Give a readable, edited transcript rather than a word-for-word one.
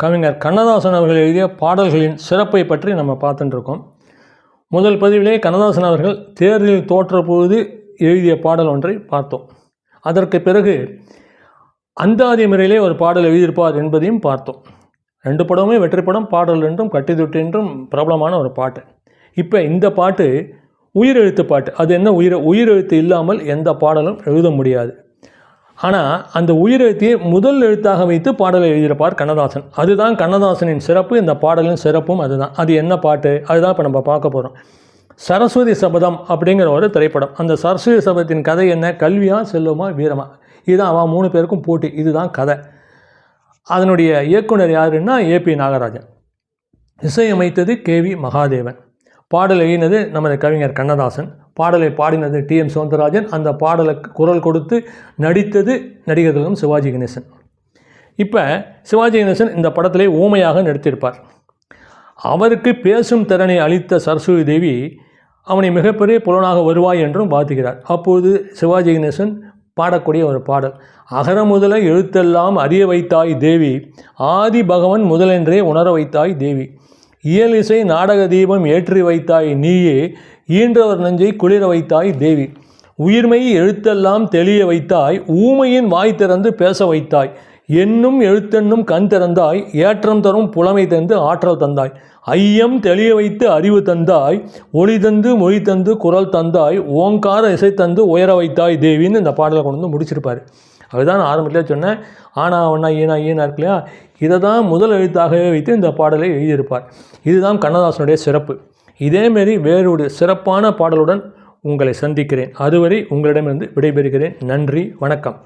கவிஞர் கண்ணதாசன் அவர்கள் எழுதிய பாடல்களின் சிறப்பை பற்றி நம்ம பார்த்துட்டுருக்கோம். முதல் பதிவிலே கண்ணதாசன் அவர்கள் தேர்தலில் தோற்ற பொழுது எழுதிய பாடல் ஒன்றை பார்த்தோம். அதற்கு பிறகு அந்தாதி முறையிலே ஒரு பாடல் எழுதியிருப்பார் என்பதையும் பார்த்தோம். 2 படமுமே வெற்றி படம், பாடல் 2ம் கட்டிதொட்டு என்றும் பிரபலமான ஒரு பாட்டு. இப்போ இந்த பாட்டு உயிரெழுத்து பாட்டு. அது என்ன, உயிரெழுத்து இல்லாமல் எந்த பாடலும் எழுத முடியாது. ஆனால் அந்த உயிரெழுத்தையே முதல் எழுத்தாக வைத்து பாடலை எழுதியிருப்பார் கண்ணதாசன். அதுதான் கண்ணதாசனின் சிறப்பு. இந்த பாடலின் சிறப்பும் அதுதான். அது என்ன பாட்டு, அதுதான் இப்போ நம்ம பார்க்க போகிறோம். சரஸ்வதி சபதம் அப்படிங்கிற ஒரு திரைப்படம். அந்த சரஸ்வதி சபதத்தின் கதை என்ன, கல்வியா செல்வமா வீரமா, இதுதான் அவன் 3 பேருக்கும் போட்டி. இதுதான் கதை. அதனுடைய இயக்குனர் யாருன்னா ஏபி நாகராஜன், இசையமைத்தது கேவி மகாதேவன், பாடல் எழுதினது நமது கவிஞர் கண்ணதாசன், பாடலை பாடினது டிஎம் சௌந்தரராஜன், அந்த பாடலுக்கு குரல் கொடுத்து நடித்தது நடிகர்களும் சிவாஜி கணேசன். இப்போ சிவாஜி கணேசன் இந்த படத்திலே ஊமையாக நடித்திருப்பார். அவருக்கு பேசும் திறனை அளித்த சரஸ்வதி தேவி அவனை மிகப்பெரிய புலனாக வருவாய் என்றும் வாழ்த்துகிறார். அப்போது சிவாஜி கணேசன் பாடக்கூடிய ஒரு பாடல், அகர முதல எழுத்தெல்லாம் அறிய வைத்தாய் தேவி, ஆதி பகவன் முதலென்றே உணர வைத்தாய் தேவி, இயலிசை நாடக தீபம் ஏற்றி வைத்தாய் நீயே, ஈன்றவர் நெஞ்சை குளிர வைத்தாய் தேவி, உயிர்மை எழுத்தெல்லாம் தெளிய வைத்தாய், ஊமையின் வாய் திறந்து பேச வைத்தாய், என்னும் எழுத்தென்னும் கண் திறந்தாய், ஏற்றம் தரும் புலமை தந்து ஆற்றல் தந்தாய், ஐயம் தெளிய வைத்து அறிவு தந்தாய், ஒளி தந்து மொழி தந்து குரல் தந்தாய், ஓங்கார இசை தந்து உயர வைத்தாய் தேவின்னு இந்த பாடலை கொண்டு வந்து முடிச்சிருப்பார். அதுதான் ஆரம்பத்தில் சொன்னேன், ஆனா ஒன்னா ஈனா ஈனா இருக்கு இல்லையா, இதை தான் முதல் எழுத்தாகவே வைத்து இந்த பாடலை எழுதியிருப்பார். இதுதான் கண்ணதாசனுடைய சிறப்பு. இதேமாரி வேறொரு சிறப்பான பாடலுடன் உங்களை சந்திக்கிறேன். அதுவரை உங்களிடமிருந்து விடைபெறுகிறேன். நன்றி, வணக்கம்.